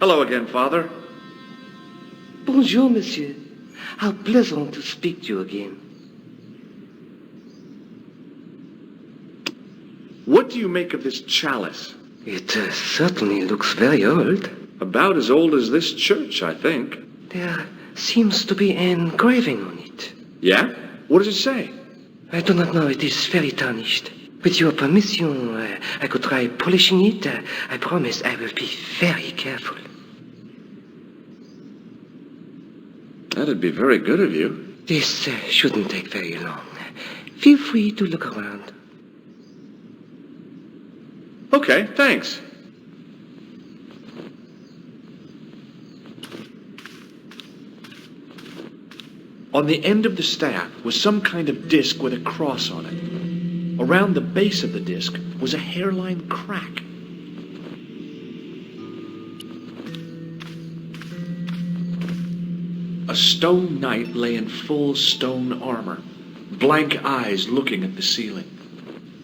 Hello again, Father. Bonjour, monsieur. How pleasant to speak to you again. What do you make of this chalice? It certainly looks very old. About as old as this church, I think. There seems to be an engraving on it. Yeah? What does it say? I do not know. It is very tarnished. With your permission, I could try polishing it. I promise I will be very careful. That'd be very good of you. This shouldn't take very long. Feel free to look around. Okay, thanks. On the end of the staff was some kind of disc with a cross on it. Around the base of the disc was a hairline crack. A stone knight lay in full stone armor, blank eyes looking at the ceiling.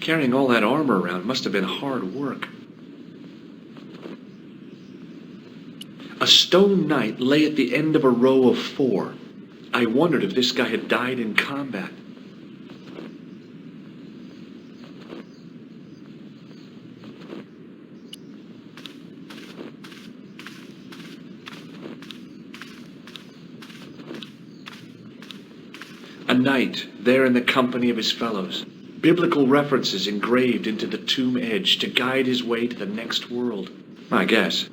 Carrying all that armor around must have been hard work. A stone knight lay at the end of a row of 4. I wondered if this guy had died in combat. A knight, there in the company of his fellows. Biblical references engraved into the tomb edge to guide his way to the next world. I guess.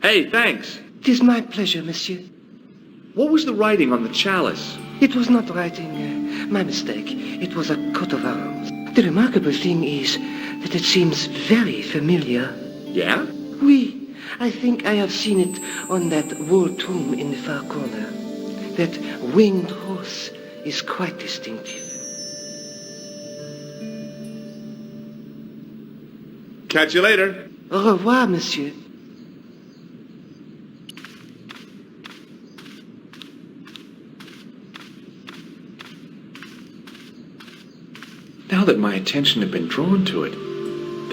Hey, thanks. It is my pleasure, monsieur. What was the writing on the chalice? It was not writing, my mistake. It was a coat of arms. The remarkable thing is that it seems very familiar. Yeah? Oui, I think I have seen it on that wall tomb in the far corner. That winged horse is quite distinctive. Catch you later. Au revoir, monsieur. Now that my attention had been drawn to it,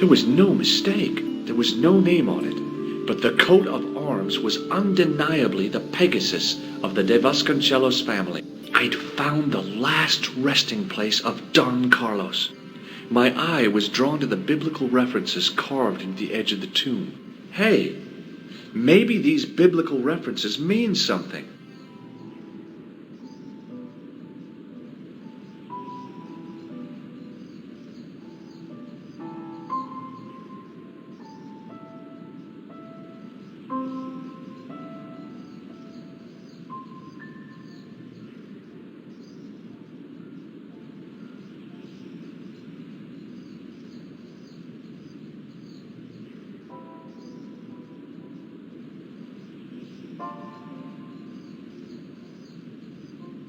there was no mistake. There was no name on it, but the coat of arms was undeniably the Pegasus of the De Vasconcelos family. I'd found the last resting place of Don Carlos. My eye was drawn to the biblical references carved into the edge of the tomb. Hey, maybe these biblical references mean something.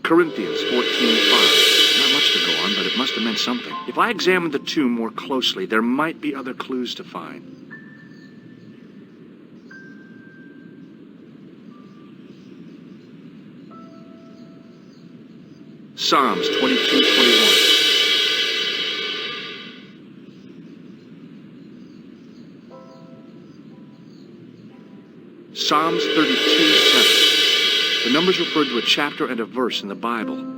Corinthians 14:5. Not much to go on, but it must have meant something. If I examined the tomb more closely, there might be other clues to find. Psalms 22:21. Psalms 32:7. The numbers refer to a chapter and a verse in the Bible.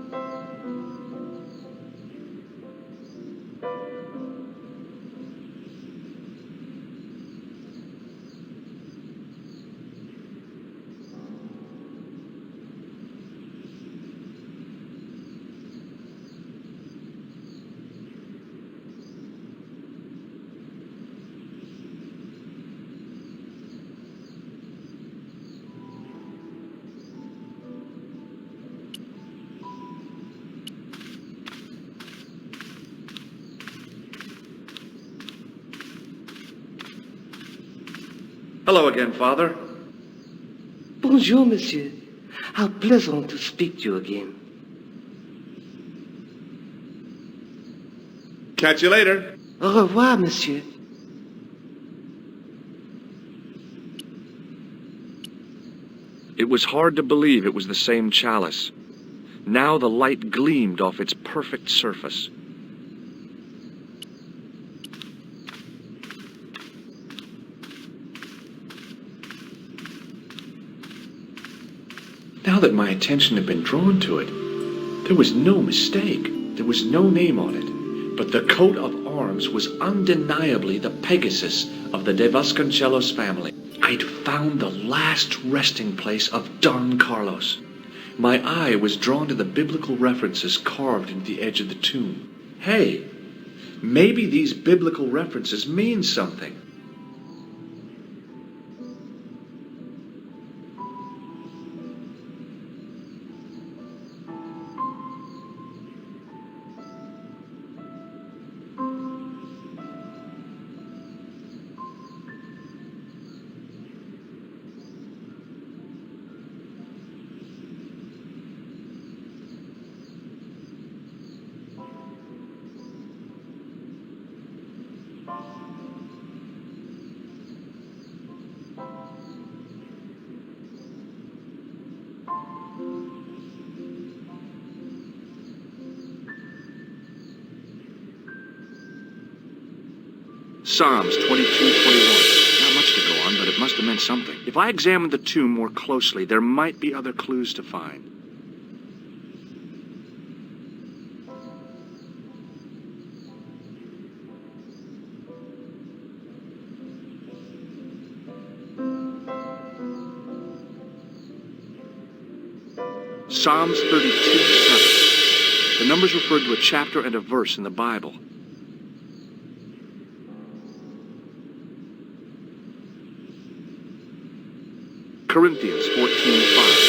Hello again, Father. Bonjour, monsieur. How pleasant to speak to you again. Catch you later. Au revoir, monsieur. It was hard to believe it was the same chalice. Now the light gleamed off its perfect surface. Now that my attention had been drawn to it, there was no mistake. There was no name on it, but the coat of arms was undeniably the Pegasus of the De Vasconcelos family. I'd found the last resting place of Don Carlos. My eye was drawn to the biblical references carved into the edge of the tomb. Hey, maybe these biblical references mean something. Psalms 22:21. Not much to go on, but it must have meant something. If I examined the tomb more closely, there might be other clues to find. Psalms 32:7. The numbers referred to a chapter and a verse in the Bible. Corinthians 14:5.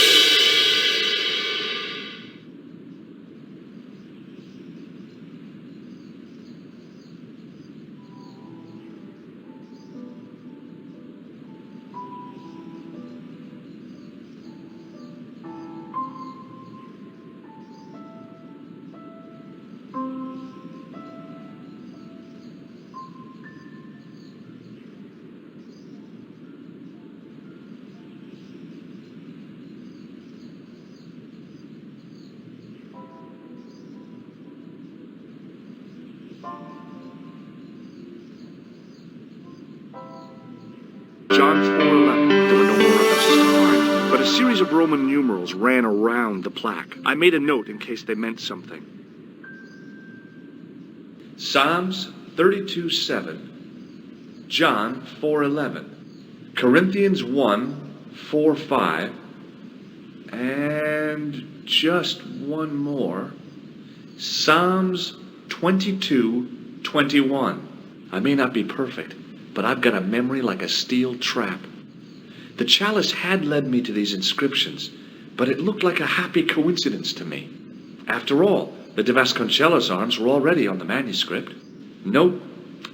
John 4:11. There were no more references to art, but a series of Roman numerals ran around the plaque. I made a note in case they meant something. Psalms 32:7. John 4:11. Corinthians 1:4-5. And just one more. Psalms 22:21. I may not be perfect, but I've got a memory like a steel trap. The chalice had led me to these inscriptions, but it looked like a happy coincidence to me. After all, the De Vasconcelos arms were already on the manuscript. Nope,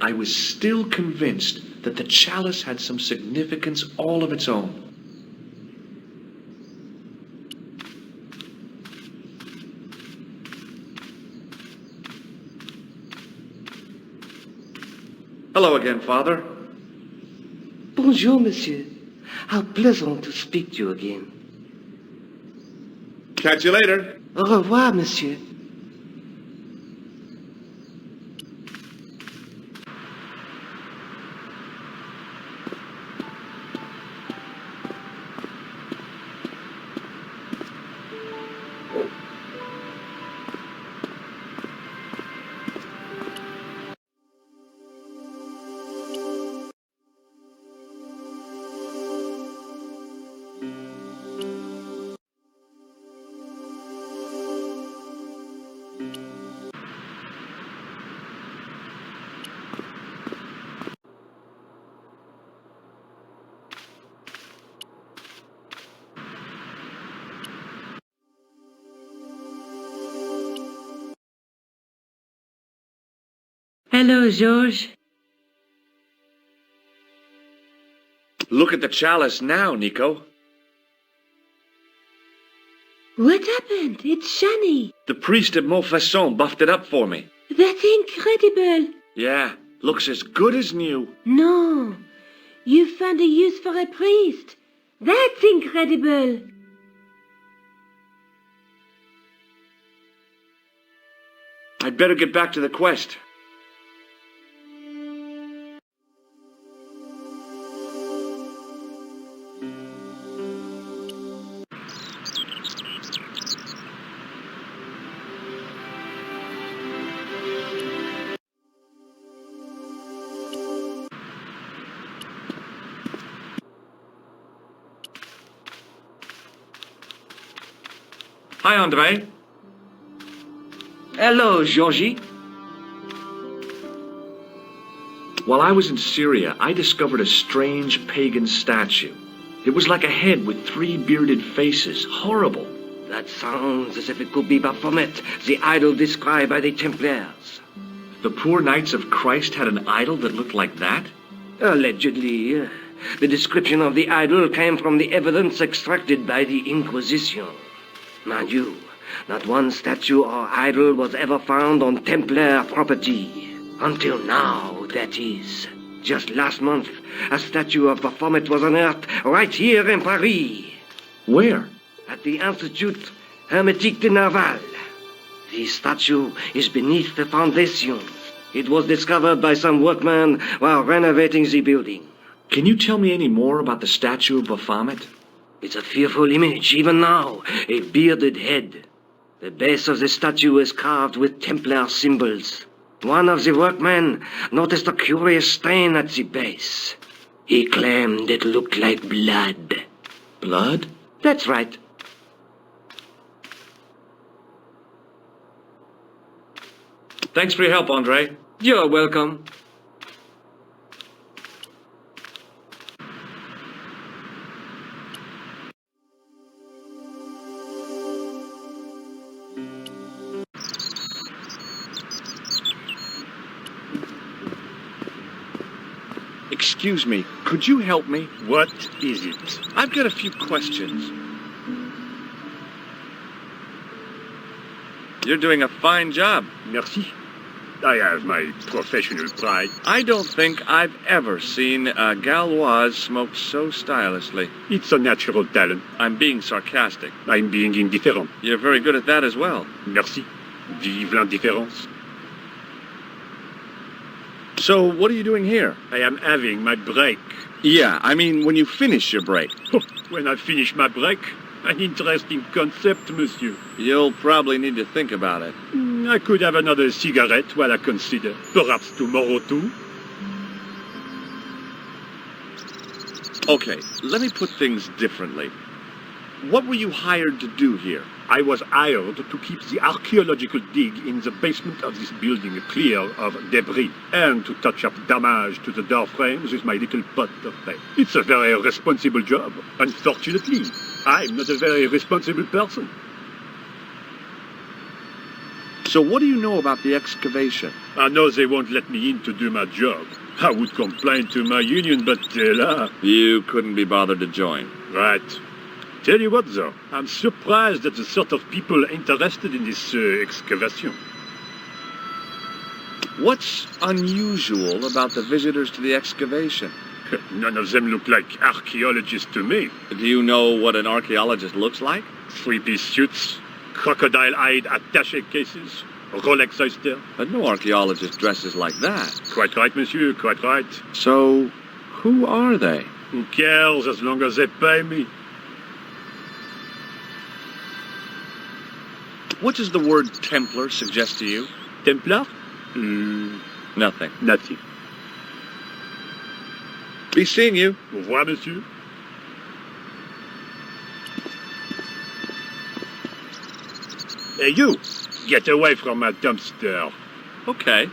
I was still convinced that the chalice had some significance all of its own. Hello again, Father. Bonjour, monsieur. How pleasant to speak to you again. Catch you later. Au revoir, monsieur. Hello, George. Look at the chalice now, Nico. What happened? It's shiny. The priest at Montfaucon buffed it up for me. That's incredible. Yeah, looks as good as new. No, you found a use for a priest. That's incredible. I'd better get back to the quest. Hi, Andre. Hello, Georgie. While I was in Syria, I discovered a strange pagan statue. It was like a head with 3 bearded faces. Horrible. That sounds as if it could be Baphomet, the idol described by the Templars. The poor Knights of Christ had an idol that looked like that? Allegedly. The description of the idol came from the evidence extracted by the Inquisition. Mind you, not one statue or idol was ever found on Templar property. Until now, that is. Just last month, a statue of Baphomet was unearthed right here in Paris. Where? At the Institut Hermétique de Naval. The statue is beneath the foundations. It was discovered by some workmen while renovating the building. Can you tell me any more about the statue of Baphomet? It's a fearful image, even now. A bearded head. The base of the statue is carved with Templar symbols. One of the workmen noticed a curious stain at the base. He claimed it looked like blood. Blood? That's right. Thanks for your help, Andre. You're welcome. Excuse me, could you help me? What is it? I've got a few questions. You're doing a fine job. Merci. I have my professional pride. I don't think I've ever seen a Gauloise smoke so stylishly. It's a natural talent. I'm being sarcastic. I'm being indifferent. You're very good at that as well. Merci. Vive l'indifférence. So, what are you doing here? I am having my break. Yeah, I mean when you finish your break. When I finish my break, an interesting concept, monsieur. You'll probably need to think about it. I could have another cigarette while I consider. Perhaps tomorrow too. Okay, let me put things differently. What were you hired to do here? I was hired to keep the archaeological dig in the basement of this building clear of debris and to touch up damage to the door frames with my little pot of paint. It's a very responsible job. Unfortunately, I'm not a very responsible person. So what do you know about the excavation? I know they won't let me in to do my job. I would complain to my union, but là... You couldn't be bothered to join. Right. Tell you what, though, I'm surprised at the sort of people interested in this excavation. What's unusual about the visitors to the excavation? None of them look like archaeologists to me. Do you know what an archaeologist looks like? 3-piece suits, crocodile-eyed attaché cases, Rolex oyster. But no archaeologist dresses like that. Quite right, monsieur, quite right. So, who are they? Who cares as long as they pay me? What does the word Templar suggest to you? Templar? Nothing. Nothing. Be seeing you. Au revoir, monsieur. Hey, you! Get away from my dumpster. Okay.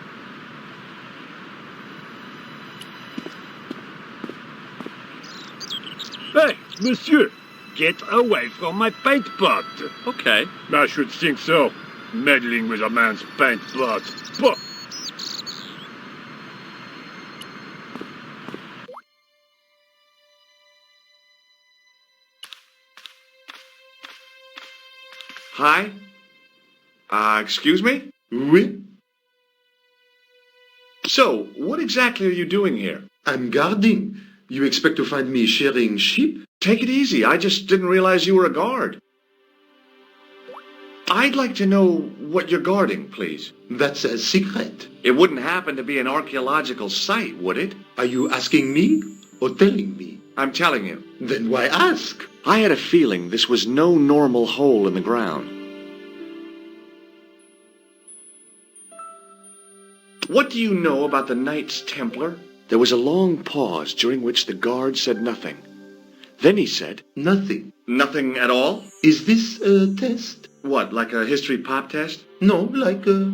Hey, monsieur! Get away from my paint pot! Okay. I should think so. Meddling with a man's paint pot. Pah! Hi? Excuse me? Oui, So, what exactly are you doing here? I'm guarding. You expect to find me shearing sheep? Take it easy. I just didn't realize you were a guard. I'd like to know what you're guarding, please. That's a secret. It wouldn't happen to be an archaeological site, would it? Are you asking me or telling me? I'm telling you. Then why ask? I had a feeling this was no normal hole in the ground. What do you know about the Knights Templar? There was a long pause during which the guard said nothing. Then he said, Nothing. Nothing at all? Is this a test? What, like a history pop test? No, like a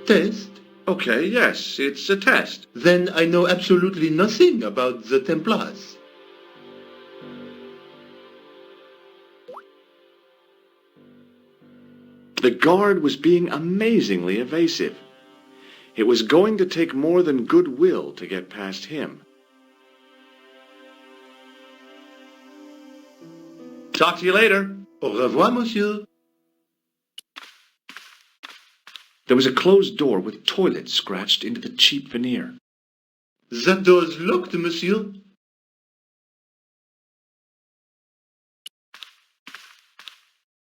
test. Okay, yes, it's a test. Then I know absolutely nothing about the Templars. The guard was being amazingly evasive. It was going to take more than goodwill to get past him. Talk to you later. Au revoir, monsieur. There was a closed door with toilet scratched into the cheap veneer. That door's locked, monsieur.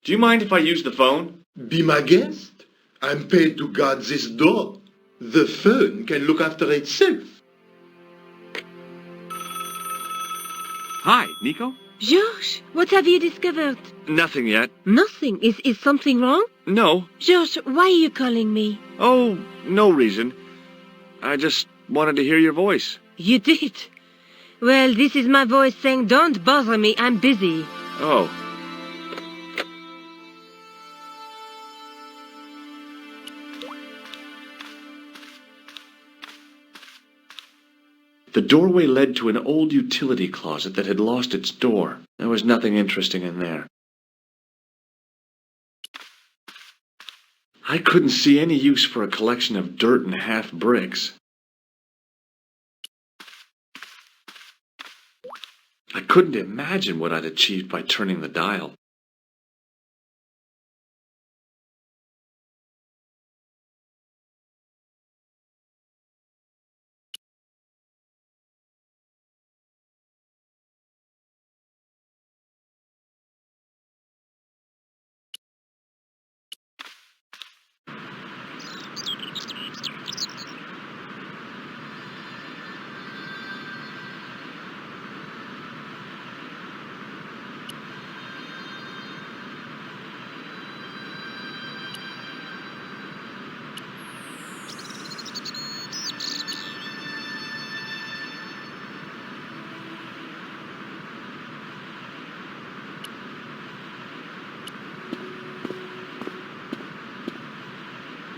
Do you mind if I use the phone? Be my guest. I'm paid to guard this door. The phone can look after itself. Hi, Nico? Georges, what have you discovered? Nothing yet. Nothing. Is something wrong? No. Georges, why are you calling me? Oh, no reason. I just wanted to hear your voice. You did? Well, this is my voice saying, don't bother me, I'm busy. Oh. The doorway led to an old utility closet that had lost its door. There was nothing interesting in there. I couldn't see any use for a collection of dirt and half bricks. I couldn't imagine what I'd achieved by turning the dial.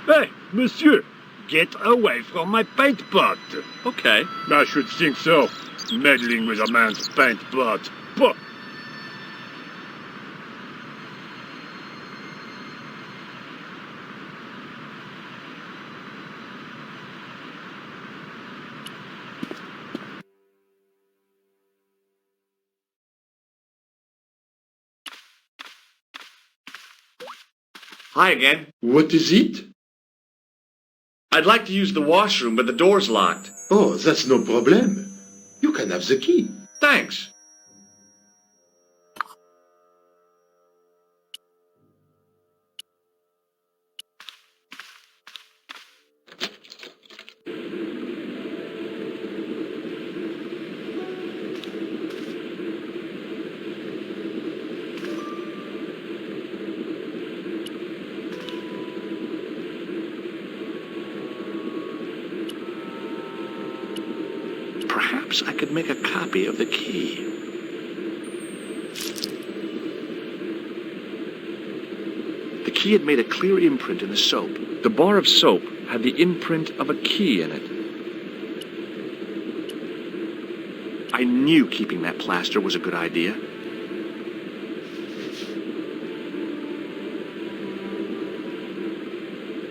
Hey, monsieur, get away from my paint pot. Okay. I should think so. Meddling with a man's paint pot. Pah! Hi again. What is it? I'd like to use the washroom, but the door's locked. Oh, that's no problem. You can have the key. Thanks. Perhaps I could make a copy of the key. The key had made a clear imprint in the soap. The bar of soap had the imprint of a key in it. I knew keeping that plaster was a good idea.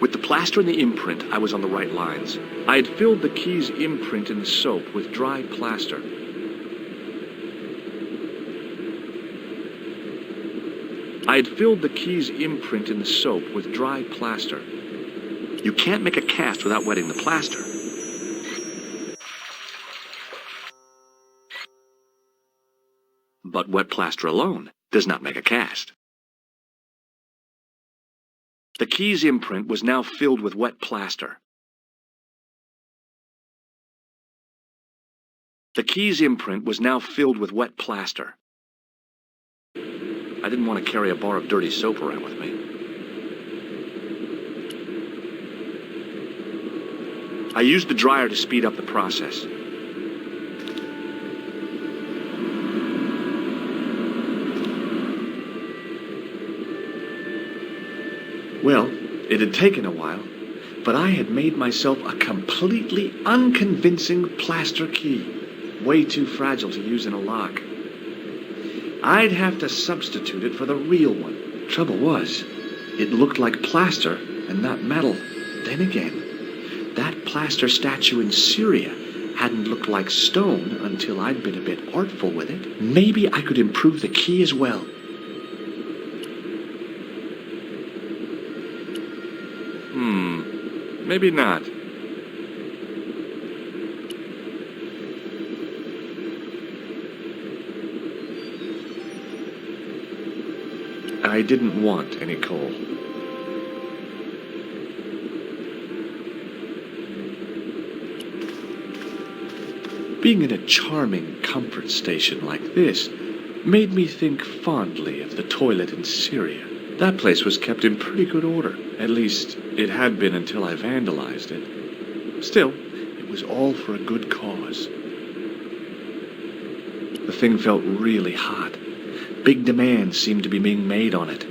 With the plaster and the imprint, I was on the right lines. I had filled the key's imprint in the soap with dry plaster. I had filled the key's imprint in the soap with dry plaster. You can't make a cast without wetting the plaster. but wet plaster alone does not make a cast. The key's imprint was now filled with wet plaster. The key's imprint was now filled with wet plaster. I didn't want to carry a bar of dirty soap around with me. I used the dryer to speed up the process. Well, it had taken a while, but I had made myself a completely unconvincing plaster key, way too fragile to use in a lock. I'd have to substitute it for the real one. Trouble was, it looked like plaster and not metal. Then again, that plaster statue in Syria hadn't looked like stone until I'd been a bit artful with it. Maybe I could improve the key as well. Maybe not. I didn't want any coal. Being in a charming comfort station like this made me think fondly of the toilet in Syria. That place was kept in pretty good order. At least, it had been until I vandalized it. Still, it was all for a good cause. The thing felt really hot. Big demands seemed to be being made on it.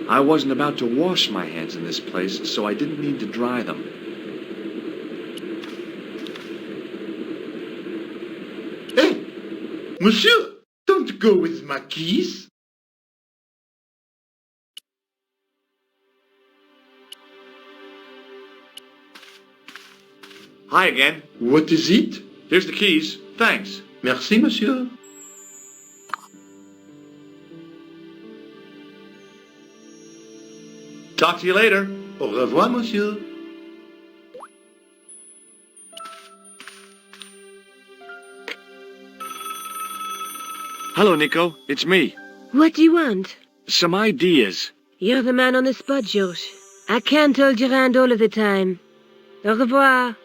I wasn't about to wash my hands in this place, so I didn't need to dry them. Hey, monsieur, don't go with my keys. Hi again. What is it? Here's the keys. Thanks. Merci, monsieur. Talk to you later. Au revoir, monsieur. Hello, Nico. It's me. What do you want? Some ideas. You're the man on the spot, George. I can't hold your hand all of the time. Au revoir.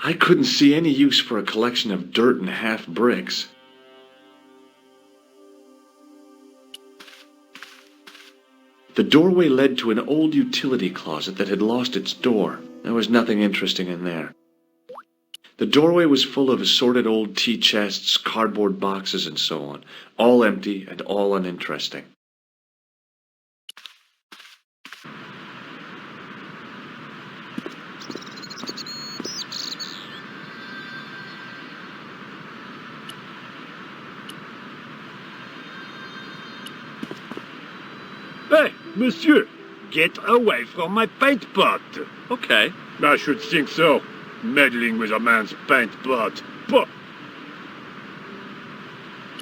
I couldn't see any use for a collection of dirt and half bricks. The doorway led to an old utility closet that had lost its door. There was nothing interesting in there. The doorway was full of assorted old tea chests, cardboard boxes, and so on, all empty and all uninteresting. Hey, monsieur, get away from my paint pot. Okay. I should think so. Meddling with a man's paint pot. Pah.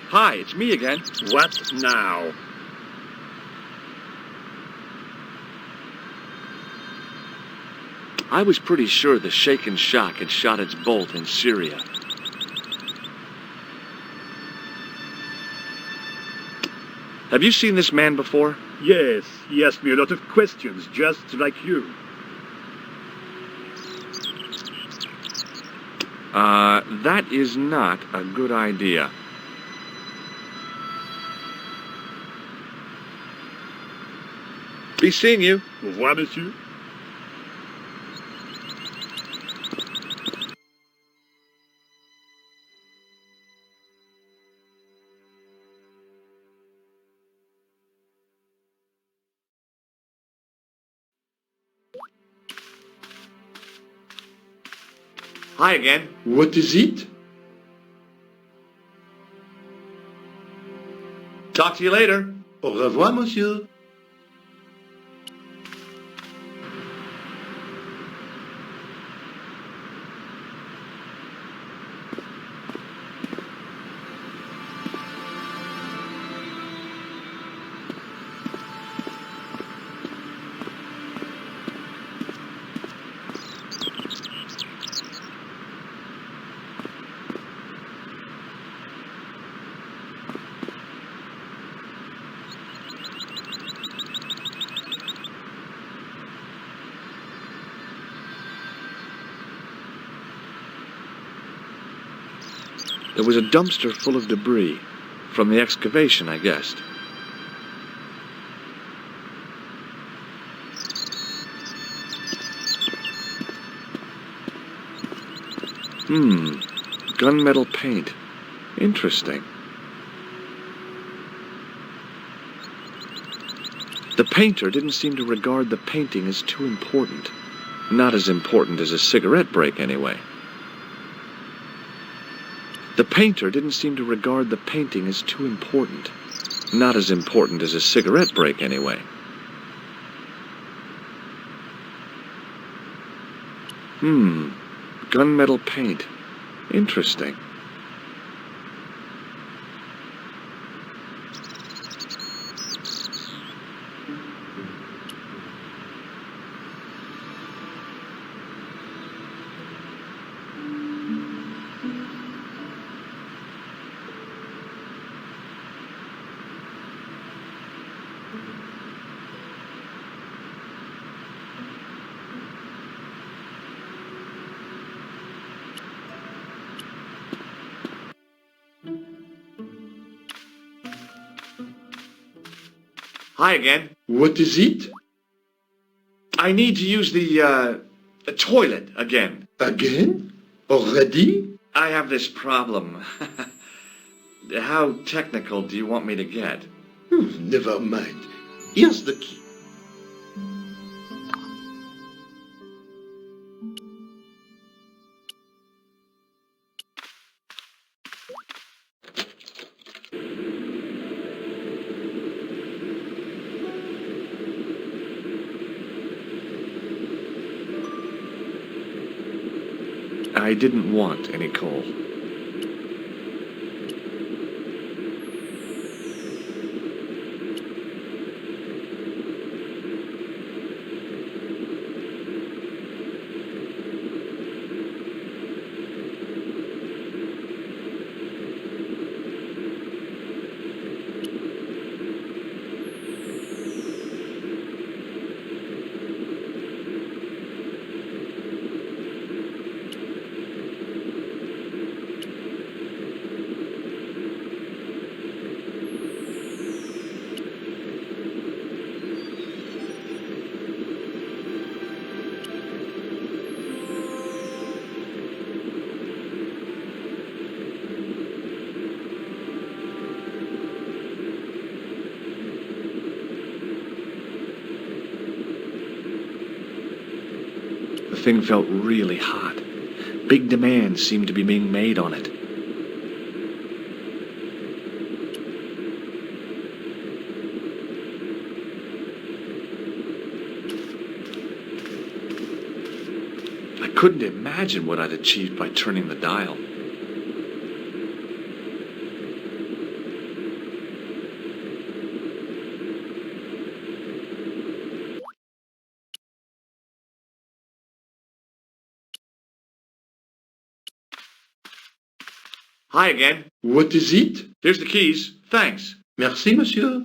Hi, it's me again. What now? I was pretty sure the shaken shock had shot its bolt in Syria. Have you seen this man before? Yes, he asked me a lot of questions, just like you. That is not a good idea. Be seeing you. Au revoir, monsieur. Hi again. What is it? Talk to you later. Au revoir, monsieur. There was a dumpster full of debris. From the excavation, I guessed. Gunmetal paint. Interesting. The painter didn't seem to regard the painting as too important. Not as important as a cigarette break, anyway. The painter didn't seem to regard the painting as too important. Not as important as a cigarette break, anyway. Gunmetal paint. Interesting. Hi again. What is it? I need to use the toilet again. Again? Already? I have this problem. How technical do you want me to get? Never mind. Here's the key. I didn't want any coal. The thing felt really hot. Big demands seemed to be being made on it. I couldn't imagine what I'd achieved by turning the dial. Hi again. What is it? Here's the keys. Thanks. Merci, monsieur.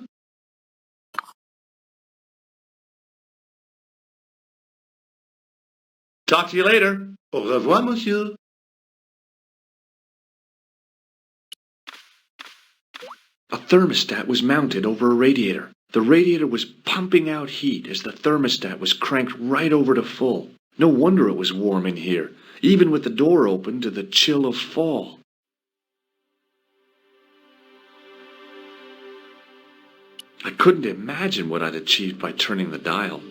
Talk to you later. Au revoir, monsieur. A thermostat was mounted over a radiator. The radiator was pumping out heat as the thermostat was cranked right over to full. No wonder it was warm in here, even with the door open to the chill of fall. I couldn't imagine what I'd achieved by turning the dial.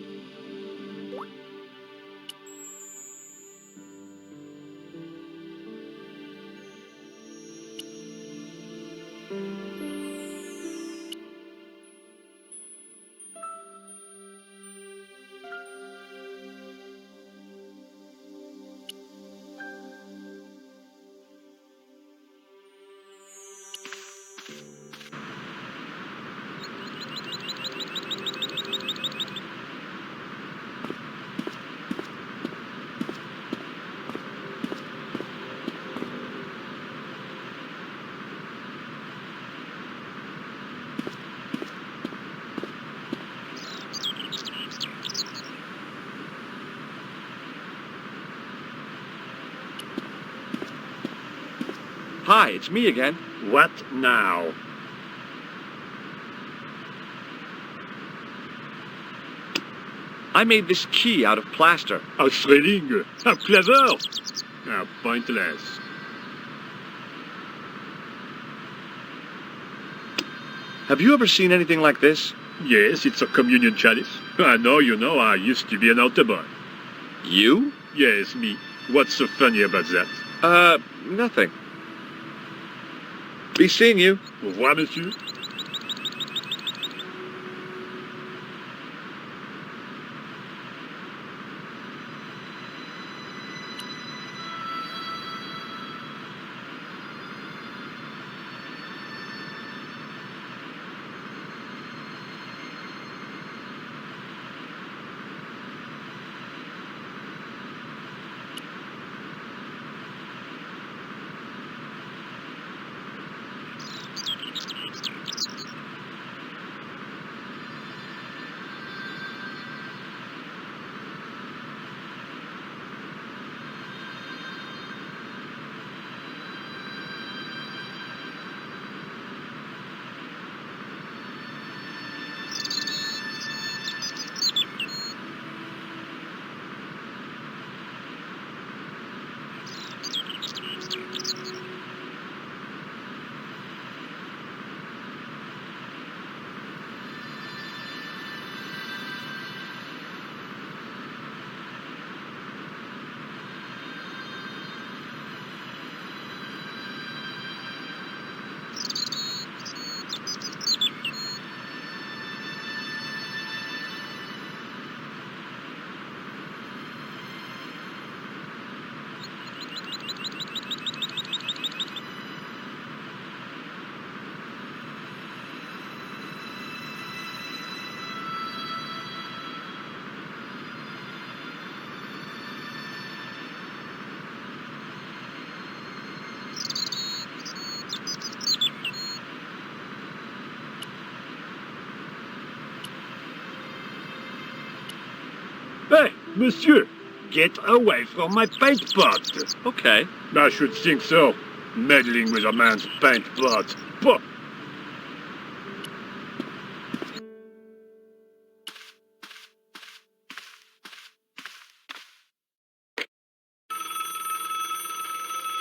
Hi, it's me again. What now? I made this key out of plaster. How thrilling! How clever! How pointless. Have you ever seen anything like this? Yes, it's a communion chalice. I know, you know, I used to be an altar boy. You? Yes, me. What's so funny about that? Nothing. Be seeing you. Au revoir, monsieur. Hey, monsieur! Get away from my paint pot! Okay. I should think so. Meddling with a man's paint pot. Pah!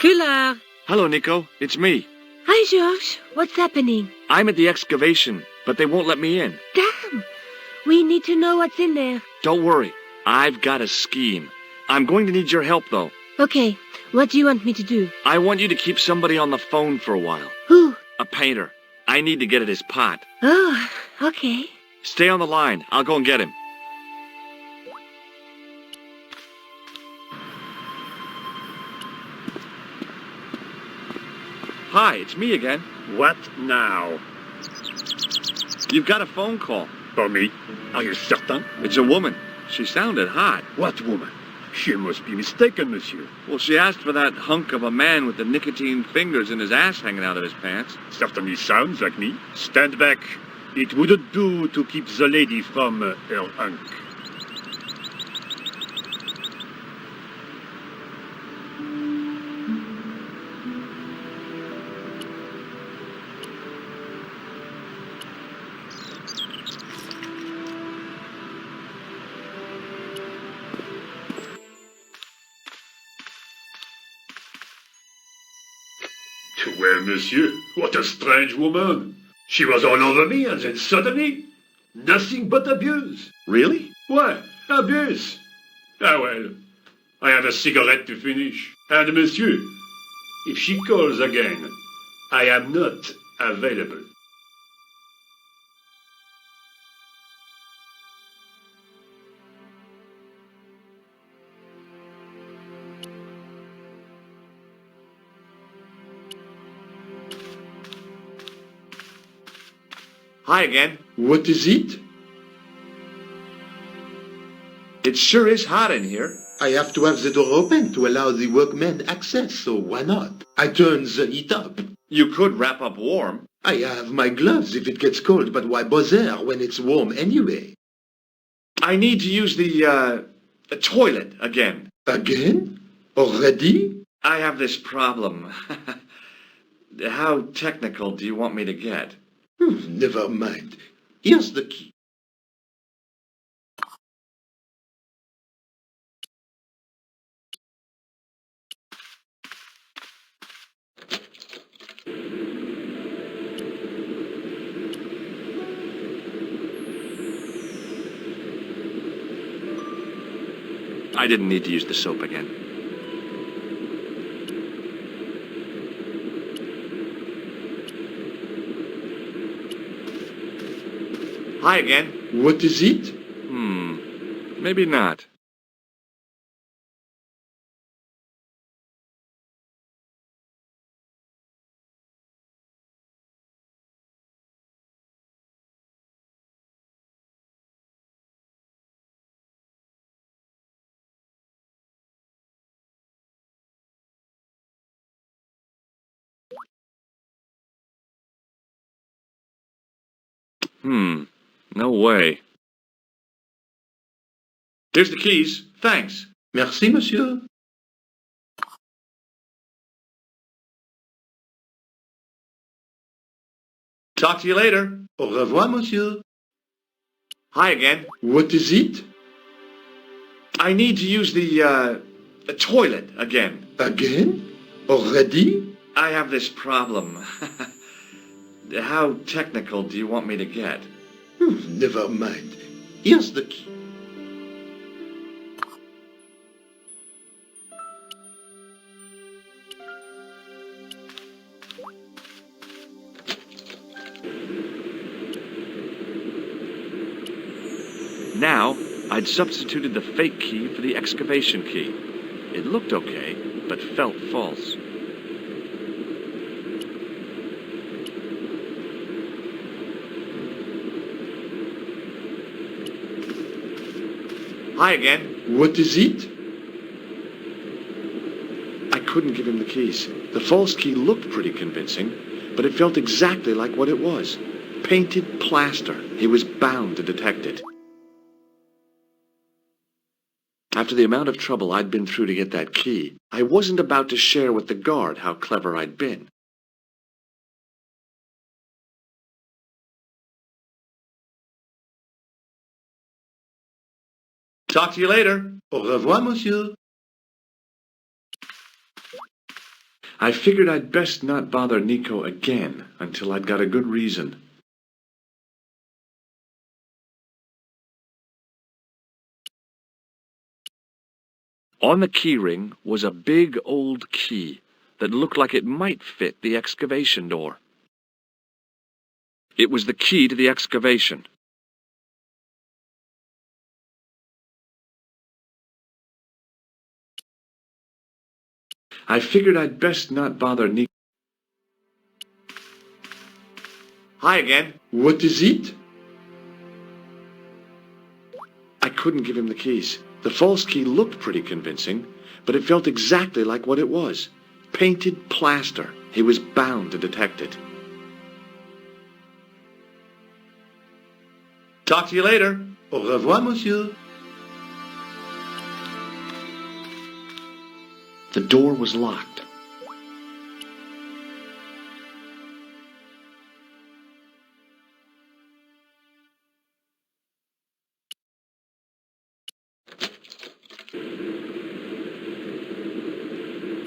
Kular! Hello, Nico. It's me. Hi, George. What's happening? I'm at the excavation, but they won't let me in. Damn! We need to know what's in there. Don't worry. I've got a scheme. I'm going to need your help, though. Okay, what do you want me to do? I want you to keep somebody on the phone for a while. Who? A painter. I need to get at his pot. Oh, okay. Stay on the line. I'll go and get him. Hi, it's me again. What now? You've got a phone call. For me? Are you certain? It's a woman. She sounded hot. What woman? She must be mistaken, monsieur. Well, she asked for that hunk of a man with the nicotine fingers and his ass hanging out of his pants. Certainly sounds like me. Stand back. It wouldn't do to keep the lady from her hunk. Well, monsieur, what a strange woman. She was all over me, and then suddenly, nothing but abuse. Really? Why, abuse? Ah, well, I have a cigarette to finish. And, monsieur, if she calls again, I am not available. Hi again. What is it? It sure is hot in here. I have to have the door open to allow the workmen access, so why not? I turn the heat up. You could wrap up warm. I have my gloves if it gets cold, but why bother when it's warm anyway? I need to use the toilet again. Again? Already? I have this problem. How technical do you want me to get? Never mind. Here's the key. I didn't need to use the soap again. Hi again. What is it? Maybe not. No way. Here's the keys. Thanks. Merci, monsieur. Talk to you later. Au revoir, monsieur. Hi again. What is it? I need to use the toilet again. Again? Already? I have this problem. How technical do you want me to get? Never mind. Here's the key. Now, I'd substituted the fake key for the excavation key. It looked okay, but felt false. Hi again. What is it? I couldn't give him the keys. The false key looked pretty convincing, but it felt exactly like what it was. Painted plaster. He was bound to detect it. After the amount of trouble I'd been through to get that key, I wasn't about to share with the guard how clever I'd been. Talk to you later. Au revoir, monsieur. I figured I'd best not bother Nico again until I'd got a good reason. On the keyring was a big old key that looked like it might fit the excavation door. It was the key to the excavation. I figured I'd best not bother Nico. Hi again. What is it? I couldn't give him the keys. The false key looked pretty convincing, but it felt exactly like what it was. Painted plaster. He was bound to detect it. Talk to you later. Au revoir, monsieur. The door was locked.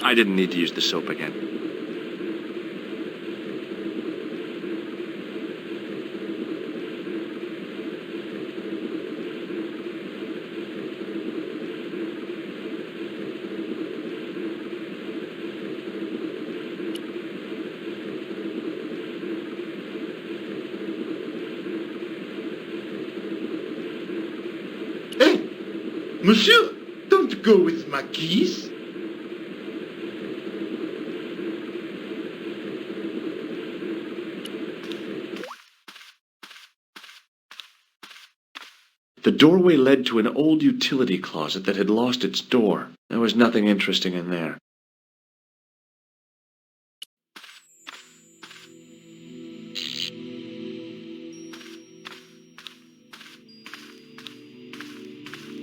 I didn't need to use the soap again. Hey, monsieur, don't go with my keys. The doorway led to an old utility closet that had lost its door. There was nothing interesting in there.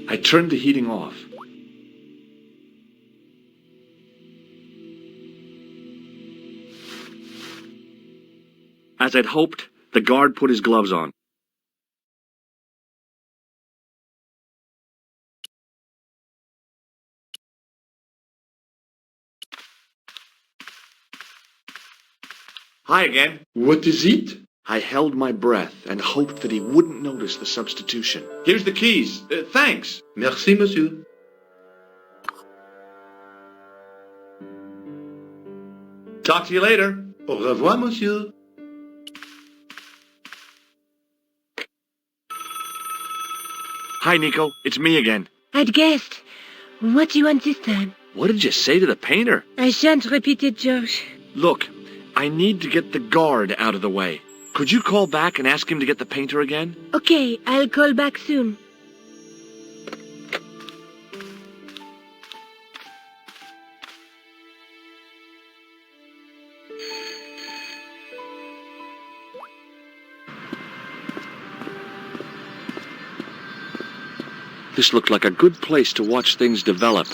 I turned the heating off. As I'd hoped, the guard put his gloves on. Hi again. What is it? I held my breath and hoped that he wouldn't notice the substitution. Here's the keys. Thanks. Merci, monsieur. Talk to you later. Au revoir, monsieur. Hi, Nico. It's me again. I'd guessed. What do you want this time? What did you say to the painter? I shan't repeat it, Josh. Look, I need to get the guard out of the way. Could you call back and ask him to get the painter again? Okay, I'll call back soon. This looked like a good place to watch things develop.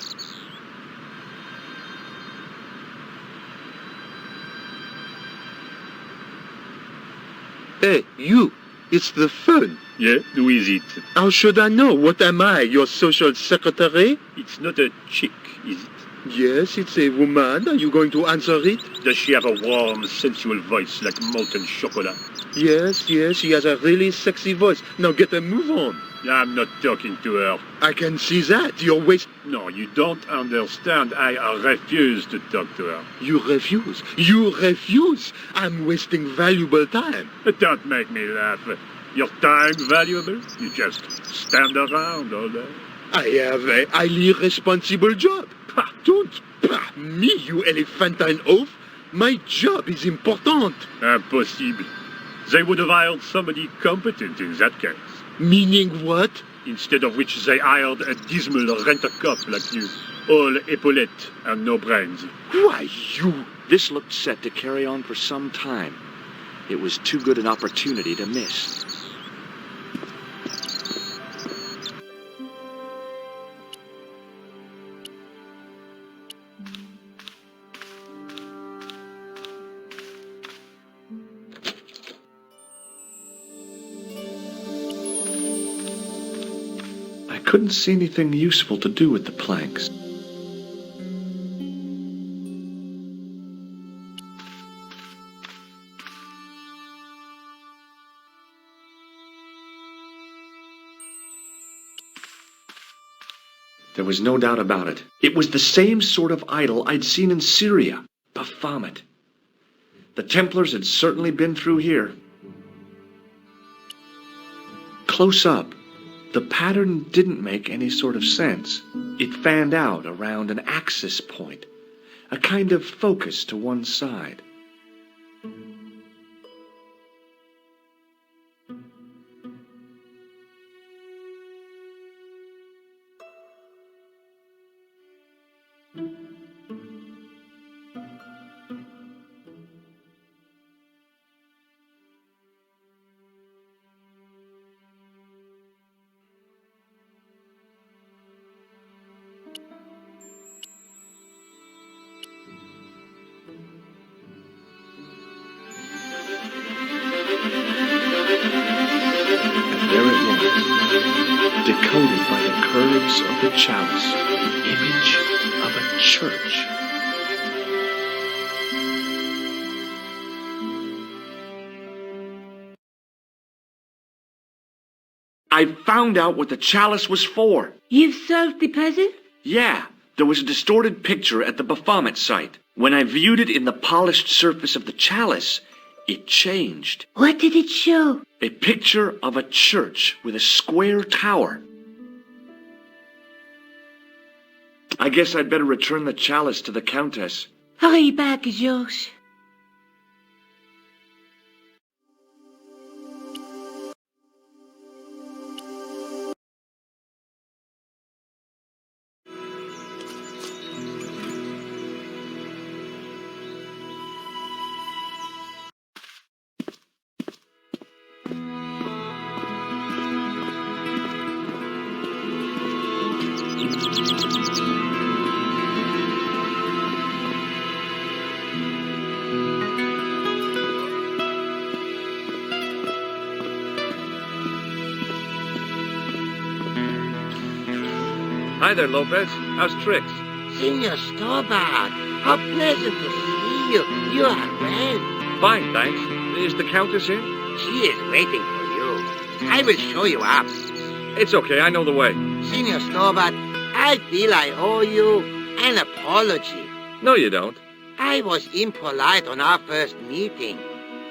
Hey, you. It's the fun. Yeah, who is it? How should I know? What am I, your social secretary? It's not a chick, is it? Yes, it's a woman. Are you going to answer it? Does she have a warm, sensual voice like molten chocolate? Yes, she has a really sexy voice. Now get a move on. I'm not talking to her. I can see that. You're No, you don't understand. I refuse to talk to her. You refuse. You refuse. I'm wasting valuable time. Don't make me laugh. Your time valuable? You just stand around all day. I have a highly responsible job. Don't me, you elephantine oaf. My job is important. Impossible. They would have hired somebody competent in that case. Meaning what? Instead of which they hired a dismal rent-a-cop like you. All epaulettes and no brains. Why, you... This looked set to carry on for some time. It was too good an opportunity to miss. I couldn't see anything useful to do with the planks. There was no doubt about it. It was the same sort of idol I'd seen in Syria, Baphomet. The Templars had certainly been through here. Close up, the pattern didn't make any sort of sense. It fanned out around an axis point, a kind of focus to one side. Decoded by the curves of the chalice, the image of a church. I found out what the chalice was for. You've solved the puzzle? Yeah, there was a distorted picture at the Baphomet site. When I viewed it in the polished surface of the chalice, it changed. What did it show? A picture of a church with a square tower. I guess I'd better return the chalice to the Countess. Hurry back, Georges. Hi there, Lopez. How's tricks? Senor Stobart, how pleasant to see you. You are well. Fine, thanks. Is the Countess in? She is waiting for you. I will show you up. It's okay, I know the way. Senor Stobart, I feel I owe you an apology. No, you don't. I was impolite on our first meeting.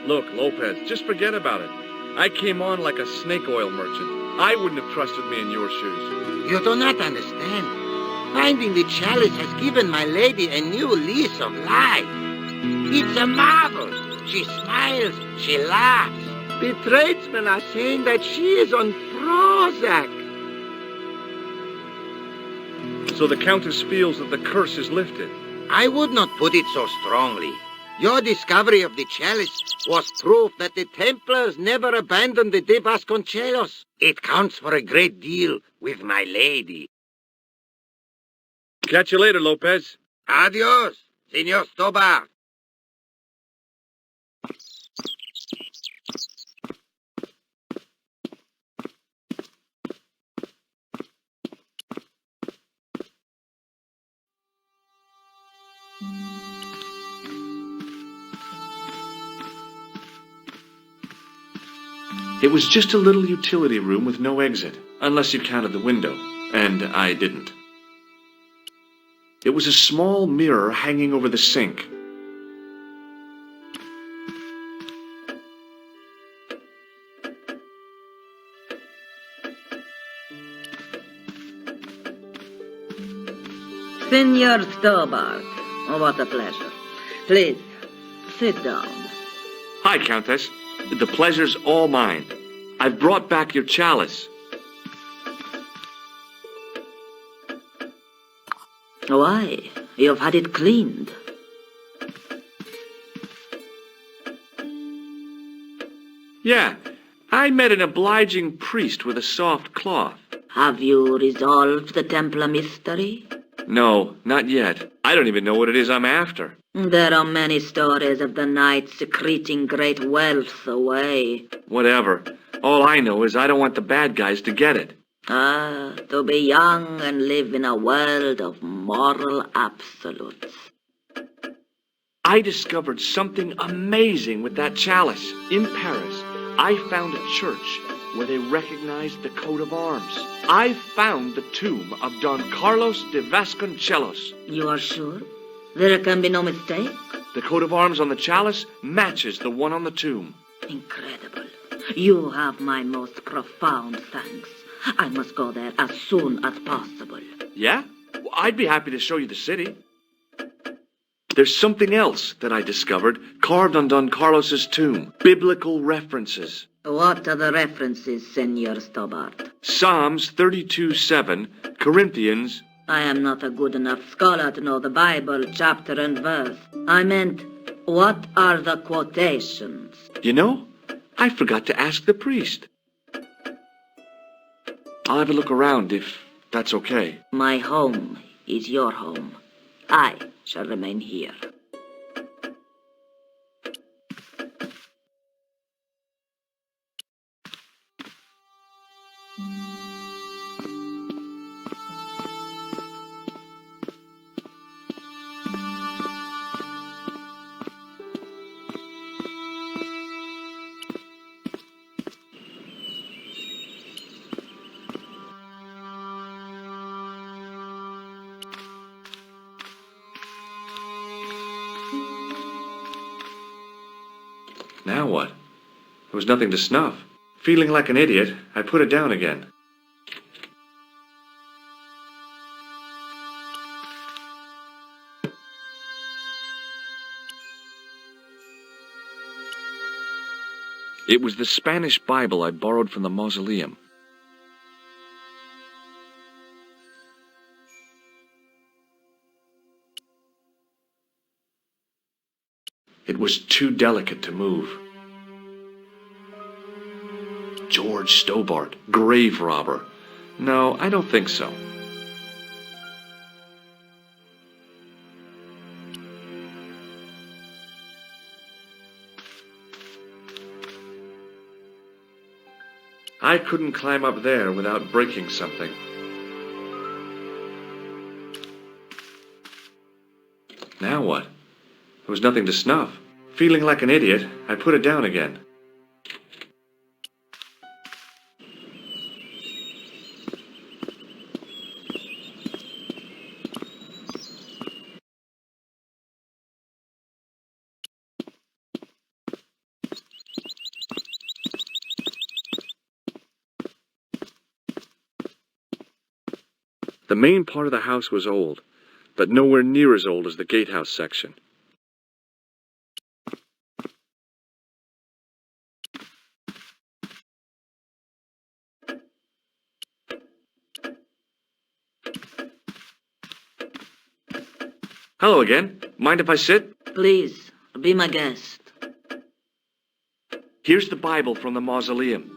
Look, Lopez, just forget about it. I came on like a snake oil merchant. I wouldn't have trusted me in your shoes. You do not understand. Finding the chalice has given my lady a new lease of life. It's a marvel. She smiles, she laughs. The tradesmen are saying that she is on Prozac. So the Countess feels that the curse is lifted. I would not put it so strongly. Your discovery of the chalice was proof that the Templars never abandoned the de Vasconcelos. It counts for a great deal with my lady. Catch you later, Lopez. Adios, Senor Stobart. It was just a little utility room with no exit, unless you counted the window, and I didn't. It was a small mirror hanging over the sink. Senor Stobart, oh, what a pleasure. Please, sit down. Hi, Countess. The pleasure's all mine. I've brought back your chalice. Why? You've had it cleaned. Yeah, I met an obliging priest with a soft cloth. Have you resolved the Templar mystery? No, not yet. I don't even know what it is I'm after. There are many stories of the knights secreting great wealth away. Whatever. All I know is I don't want the bad guys to get it. Ah, to be young and live in a world of moral absolutes. I discovered something amazing with that chalice. In Paris, I found a church where they recognized the coat of arms. I found the tomb of Don Carlos de Vasconcelos. You are sure? There can be no mistake? The coat of arms on the chalice matches the one on the tomb. Incredible. You have my most profound thanks. I must go there as soon as possible. Yeah? Well, I'd be happy to show you the city. There's something else that I discovered carved on Don Carlos's tomb. Biblical references. What are the references, Senor Stobart? Psalms 32:7, Corinthians. I am not a good enough scholar to know the Bible chapter and verse. I meant, what are the quotations? You know, I forgot to ask the priest. I'll have a look around if that's okay. My home is your home. I shall remain here. Now what? There was nothing to snuff. Feeling like an idiot, I put it down again. It was the Spanish Bible I borrowed from the mausoleum. It was too delicate to move. George Stobart, grave robber. No, I don't think so. I couldn't climb up there without breaking something. Now what? There was nothing to snuff. Feeling like an idiot, I put it down again. The main part of the house was old, but nowhere near as old as the gatehouse section. Hello again. Mind if I sit? Please, be my guest. Here's the Bible from the mausoleum.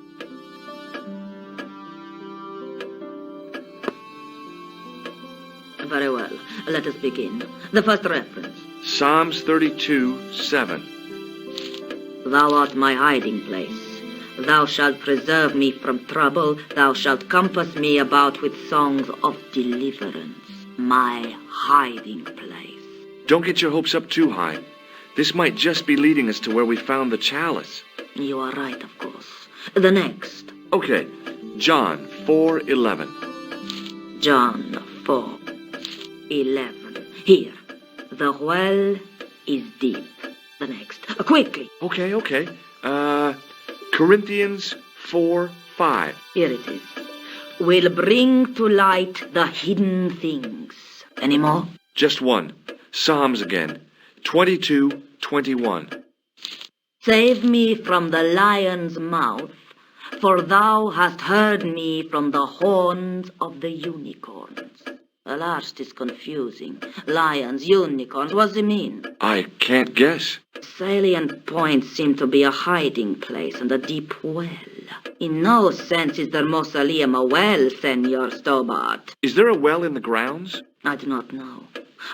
Very well. Let us begin. The first reference. Psalms 32:7. Thou art my hiding place. Thou shalt preserve me from trouble. Thou shalt compass me about with songs of deliverance. My hiding place. Don't get your hopes up too high. This might just be leading us to where we found the chalice. You are right, of course. The next. Okay, John 4:11. John 4:11. Here. The well is deep. The next. Quickly. Okay. Corinthians 4:5. Here it is. Will bring to light the hidden things. Any more? Just one. Psalms again. 22:21. Save me from the lion's mouth, for thou hast heard me from the horns of the unicorns. The last is confusing. Lions, unicorns, what does it mean? I can't guess. Salient points seem to be a hiding place and a deep well. In no sense is their mausoleum a well, Senor Stobart. Is there a well in the grounds? I do not know.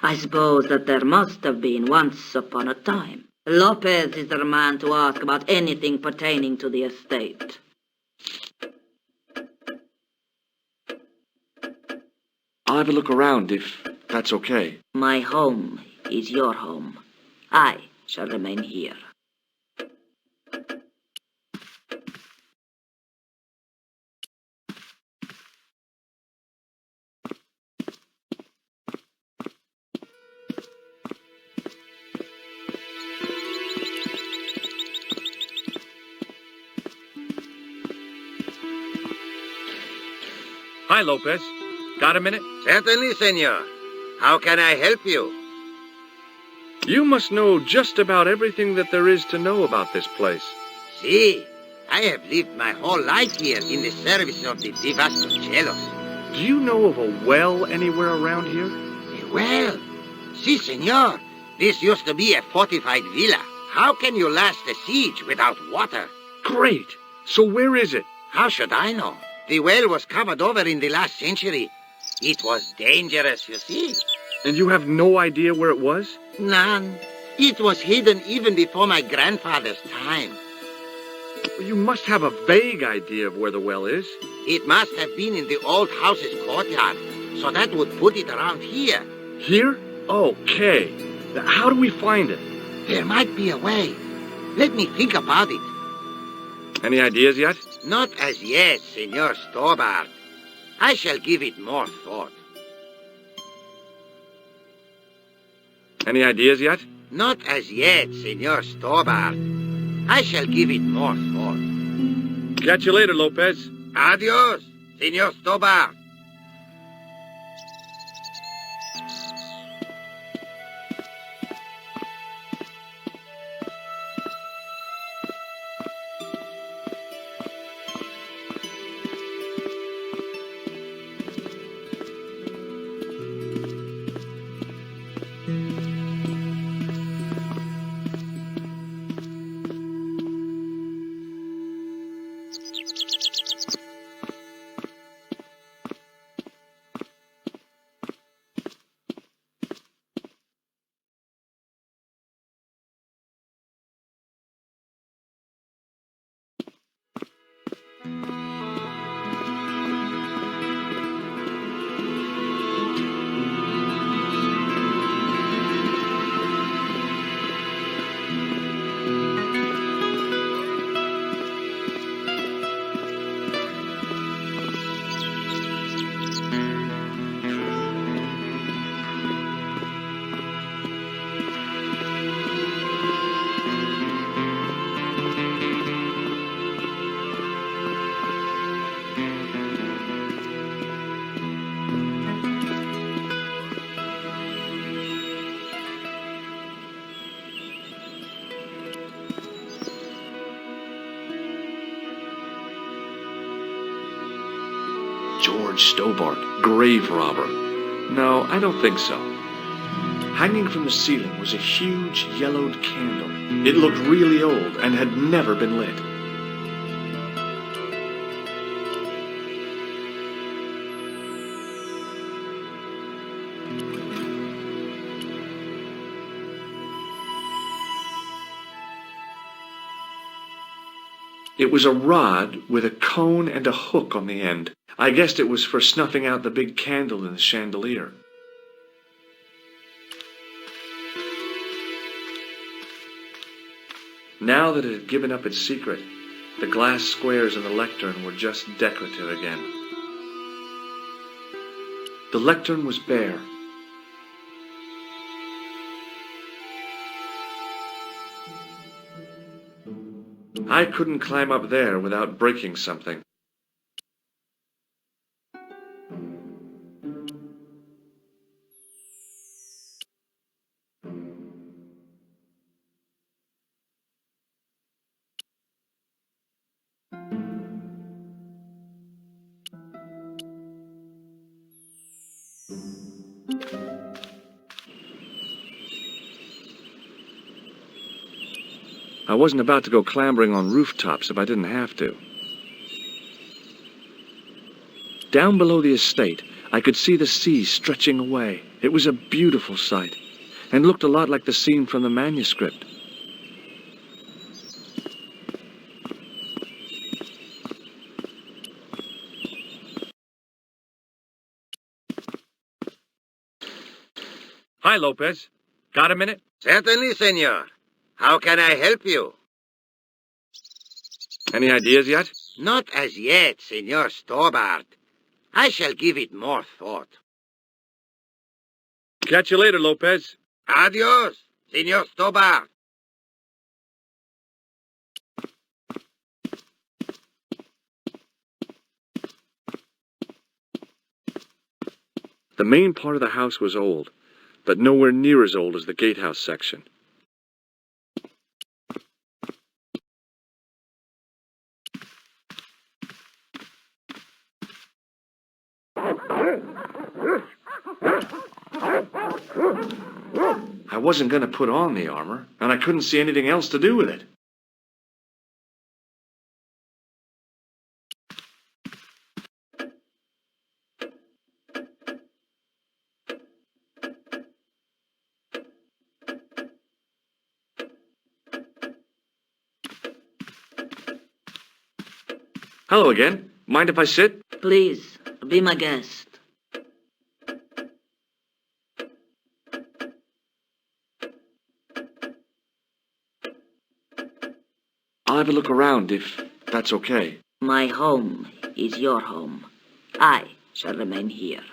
I suppose that there must have been once upon a time. Lopez is the man to ask about anything pertaining to the estate. I'll have a look around if that's okay. My home is your home. I shall remain here. Hi, Lopez. Got a minute? Certainly, senor. How can I help you? You must know just about everything that there is to know about this place. See, I have lived my whole life here in the service of the Vasconcelos. Do you know of a well anywhere around here? Well, si, senor. This used to be a fortified villa. How can you last a siege without water? Great. So where is it? How should I know? The well was covered over in the last century. It was dangerous, you see. And you have no idea where it was? None. It was hidden even before my grandfather's time. You must have a vague idea of where the well is. It must have been in the old house's courtyard, so that would put it around here. Here? Okay. Now, how do we find it? There might be a way. Let me think about it. Any ideas yet? Not as yet, Senor Stobart. I shall give it more thought. Any ideas yet? Not as yet, Senor Stobart. I shall give it more thought. Catch you later, Lopez. Adios, Senor Stobart. George Stobart, grave robber. No, I don't think so. Hanging from the ceiling was a huge yellowed candle. It looked really old and had never been lit. It was a rod with a cone and a hook on the end. I guessed it was for snuffing out the big candle in the chandelier. Now that it had given up its secret, the glass squares in the lectern were just decorative again. The lectern was bare. I couldn't climb up there without breaking something. I wasn't about to go clambering on rooftops if I didn't have to. Down below the estate, I could see the sea stretching away. It was a beautiful sight, and looked a lot like the scene from the manuscript. Hi, Lopez. Got a minute? Certainly, senor. How can I help you? Any ideas yet? Not as yet, Senor Stobart. I shall give it more thought. Catch you later, Lopez. Adios, Senor Stobart. The main part of the house was old, but nowhere near as old as the gatehouse section. I wasn't going to put on the armor, and I couldn't see anything else to do with it. Hello again. Mind if I sit? Please, be my guest. I'll have a look around if that's okay. My home is your home. I shall remain here.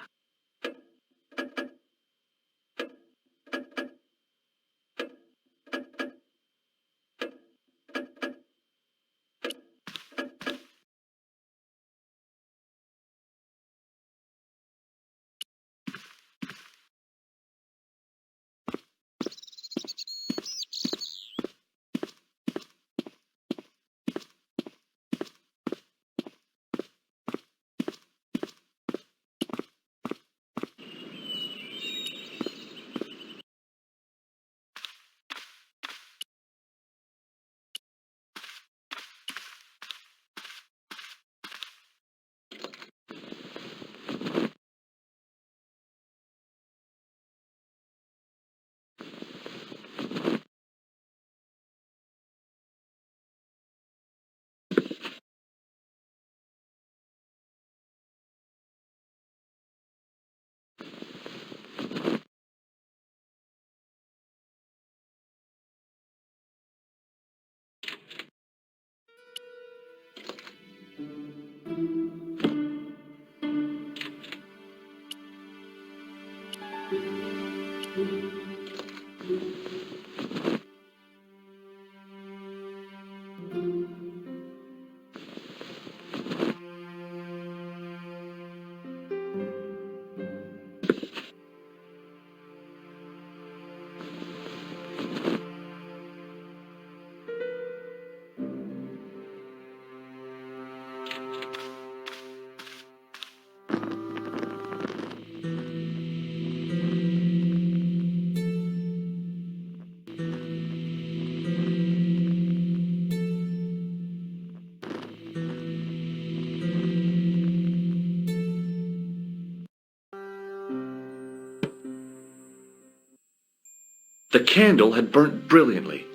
The candle had burnt brilliantly,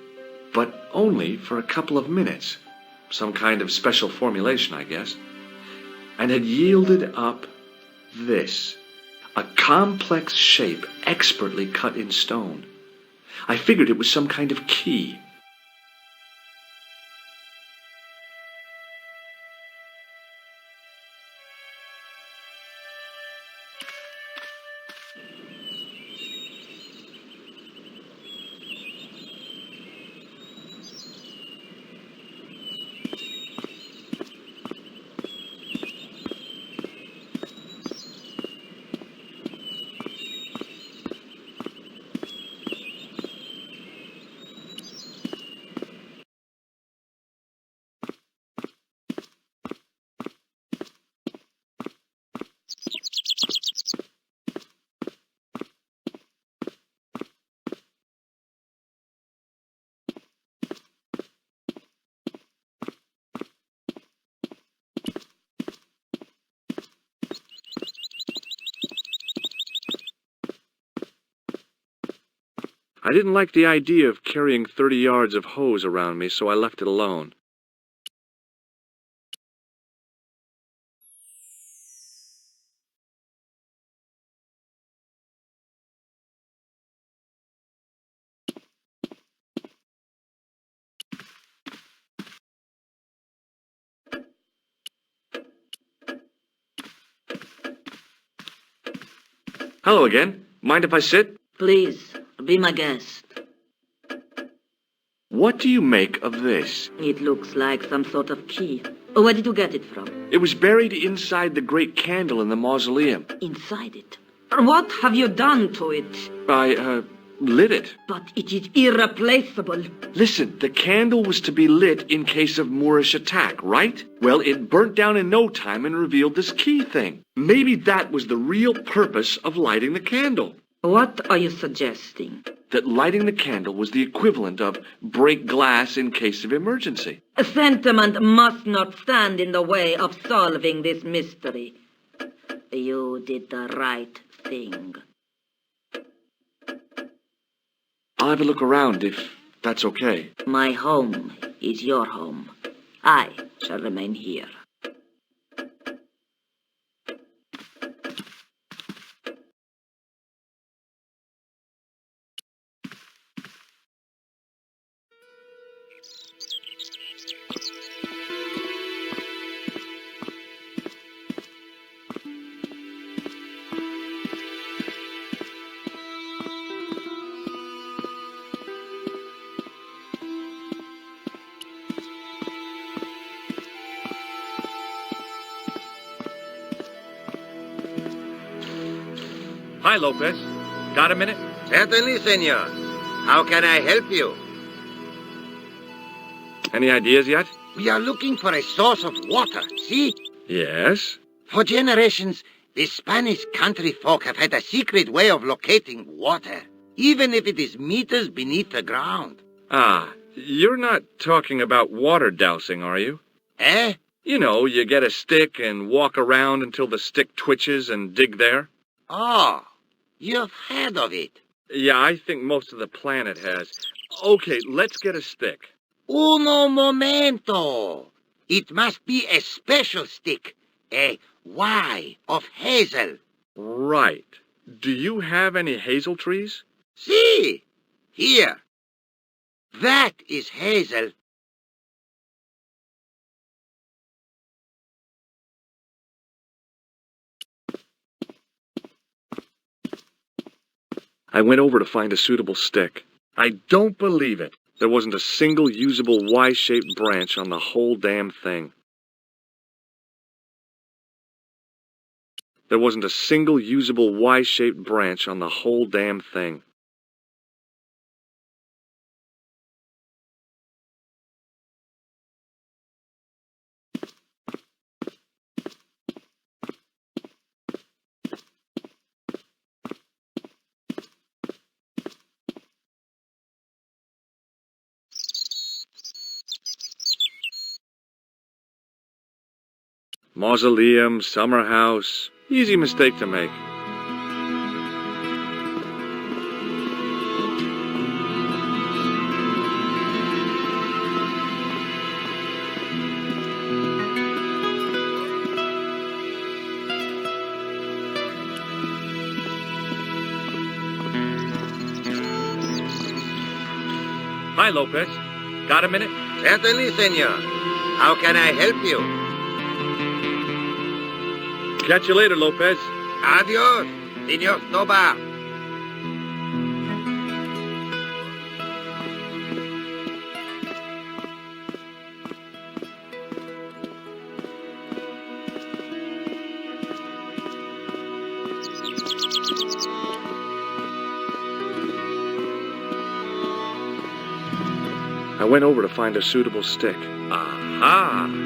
but only for a couple of minutes. Some kind of special formulation, I guess. And had yielded up this. A complex shape expertly cut in stone. I figured it was some kind of key. I didn't like the idea of carrying 30 yards of hose around me, so I left it alone. Hello again. Mind if I sit? Please, be my guest. What do you make of this? It looks like some sort of key. Where did you get it from? It was buried inside the great candle in the mausoleum. Inside it. What have you done to it? I, lit it. But it is irreplaceable. Listen, the candle was to be lit in case of Moorish attack, right? Well, it burnt down in no time and revealed this key thing. Maybe that was the real purpose of lighting the candle. What are you suggesting? That lighting the candle was the equivalent of break glass in case of emergency. Sentiment must not stand in the way of solving this mystery. You did the right thing. I'll have a look around if that's okay. My home is your home. I shall remain here. Hi, Lopez. Got a minute? Certainly, senor. How can I help you? Any ideas yet? We are looking for a source of water, see? Yes. For generations, the Spanish country folk have had a secret way of locating water, even if it is meters beneath the ground. Ah, you're not talking about water dousing, are you? Eh? You know, you get a stick and walk around until the stick twitches and dig there. Oh, you've heard of it. Yeah, I think most of the planet has. Okay, let's get a stick. Uno momento. It must be a special stick, a Y of hazel. Right. Do you have any hazel trees? See? Here. That is hazel. I went over to find a suitable stick. I don't believe it. There wasn't a single usable Y-shaped branch on the whole damn thing. There wasn't a single usable Y-shaped branch on the whole damn thing. Mausoleum, summer house. Easy mistake to make. Hi, Lopez. Got a minute? Certainly, senor. How can I help you? Catch you later, Lopez. Adios, senor Tobar. I went over to find a suitable stick. Aha!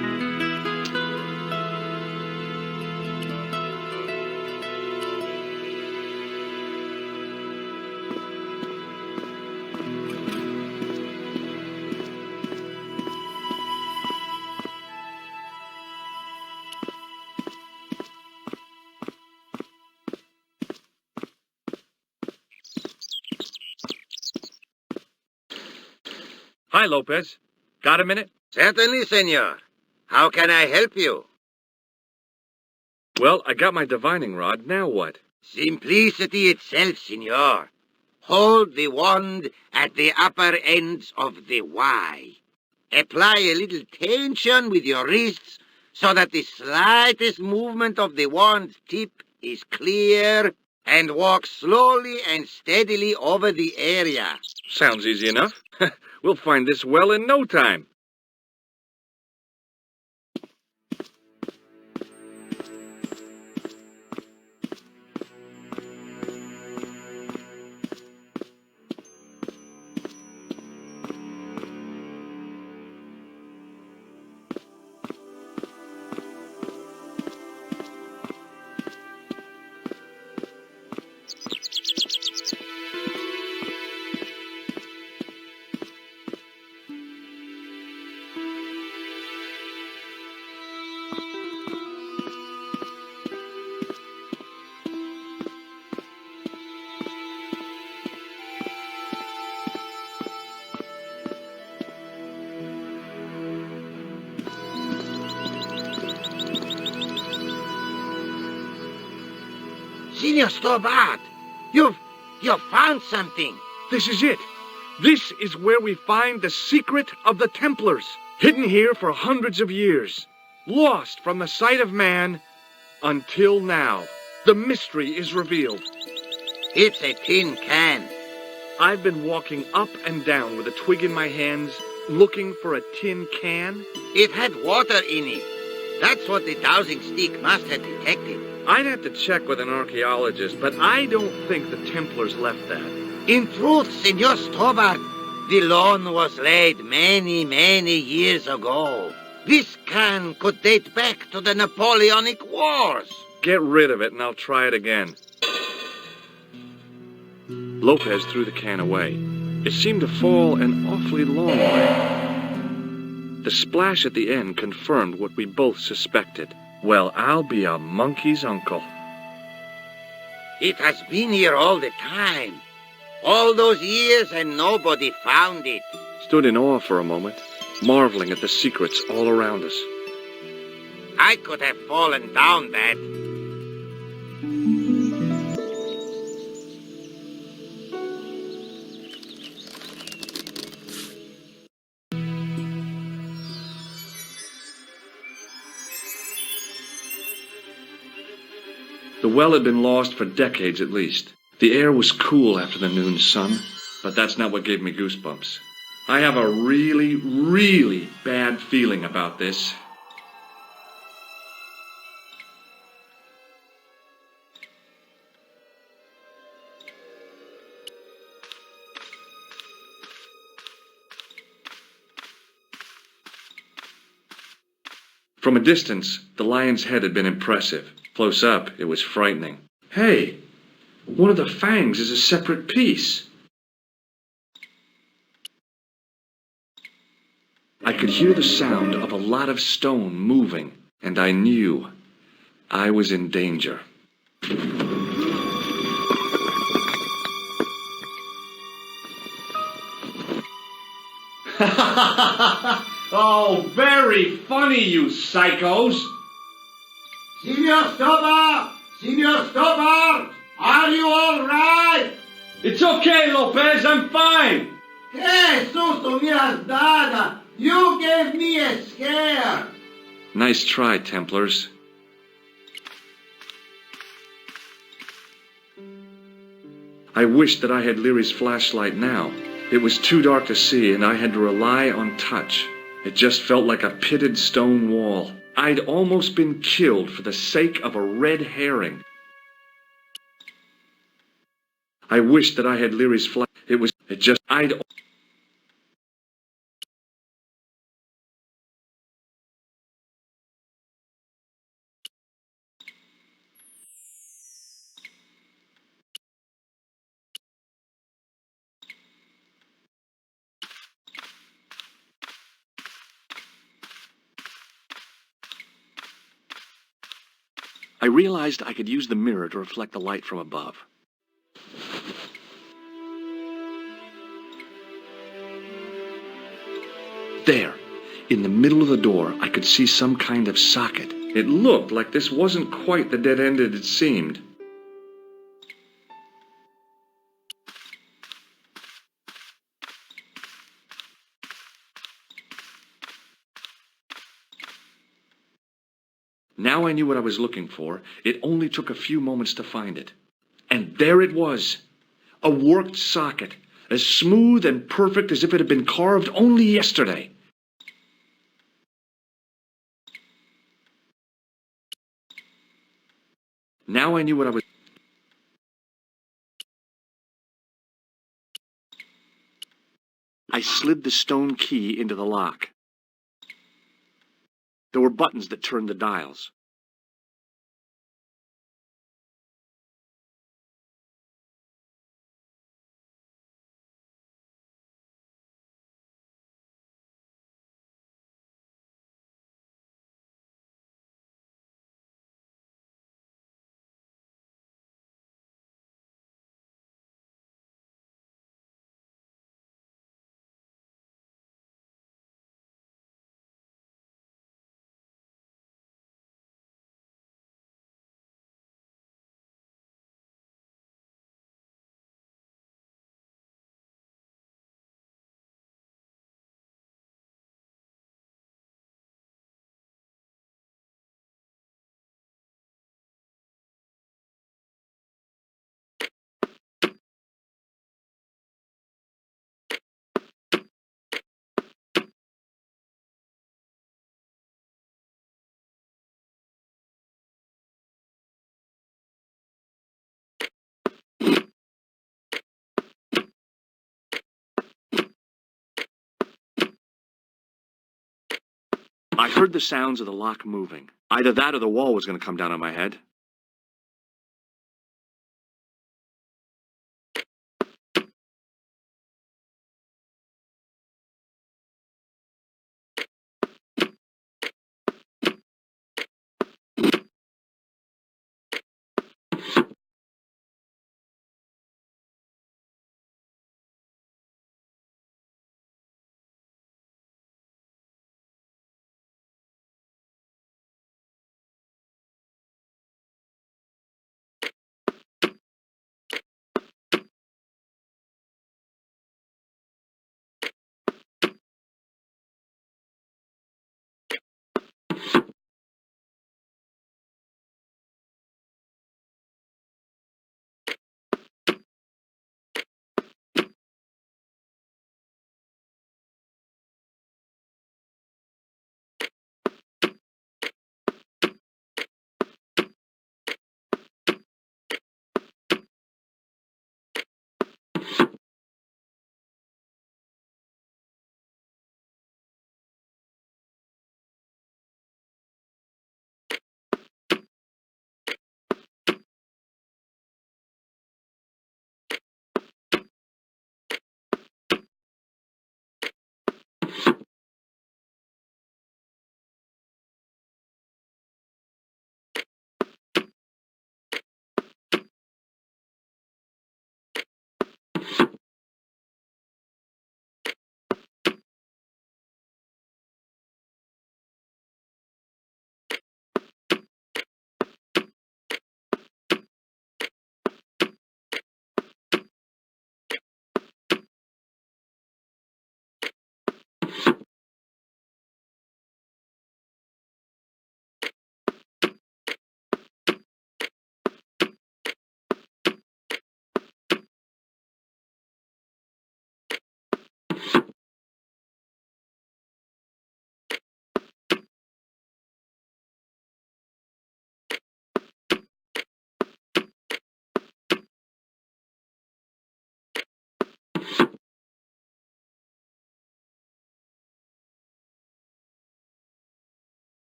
Hi, Lopez. Got a minute? Certainly, senor. How can I help you? Well, I got my divining rod. Now what? Simplicity itself, senor. Hold the wand at the upper ends of the Y. Apply a little tension with your wrists so that the slightest movement of the wand's tip is clear, and walk slowly and steadily over the area. Sounds easy enough. We'll find this well in no time. Senor Stobart, you've found something. This is it. This is where we find the secret of the Templars. Hidden here for hundreds of years. Lost from the sight of man until now. The mystery is revealed. It's a tin can. I've been walking up and down with a twig in my hands, looking for a tin can. It had water in it. That's what the dowsing stick must have detected. I'd have to check with an archaeologist, but I don't think the Templars left that. In truth, Senor Stobart, the loan was laid many, many years ago. This can could date back to the Napoleonic Wars. Get rid of it and I'll try it again. Lopez threw the can away. It seemed to fall an awfully long way. The splash at the end confirmed what we both suspected. Well, I'll be a monkey's uncle. It has been here all the time. All those years and nobody found it. Stood in awe for a moment, marveling at the secrets all around us. I could have fallen down that. The well had been lost for decades at least. The air was cool after the noon sun, but that's not what gave me goosebumps. I have a really, really bad feeling about this. From a distance, the lion's head had been impressive. Close up, it was frightening. Hey, one of the fangs is a separate piece. I could hear the sound of a lot of stone moving. And I knew I was in danger. Oh, very funny, you psychos! Signor Stobart! Signor Stobart! Are you all right? It's okay, Lopez, I'm fine! Que susto me has dado! You gave me a scare! Nice try, Templars. I wished that I had Leary's flashlight now. It was too dark to see, and I had to rely on touch. It just felt like a pitted stone wall. I'd almost been killed for the sake of a red herring. I wished that I had Leary's I realized I could use the mirror to reflect the light from above. There, in the middle of the door, I could see some kind of socket. It looked like this wasn't quite the dead end it had seemed. Now I knew what I was looking for. It only took a few moments to find it. And there it was. A worked socket, as smooth and perfect as if it had been carved only yesterday. Now I knew what I was... I slid the stone key into the lock. There were buttons that turned the dials. I heard the sounds of the lock moving. Either that or the wall was going to come down on my head.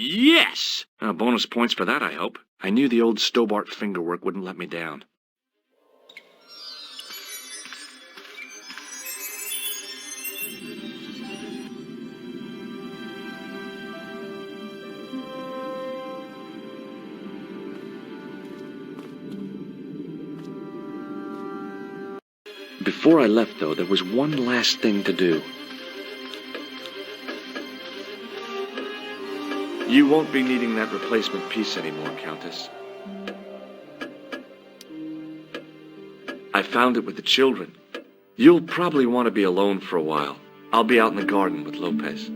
Yes! Bonus points for that, I hope. I knew the old Stobart fingerwork wouldn't let me down. Before I left, though, there was one last thing to do. You won't be needing that replacement piece anymore, Countess. I found it with the children. You'll probably want to be alone for a while. I'll be out in the garden with Lopez.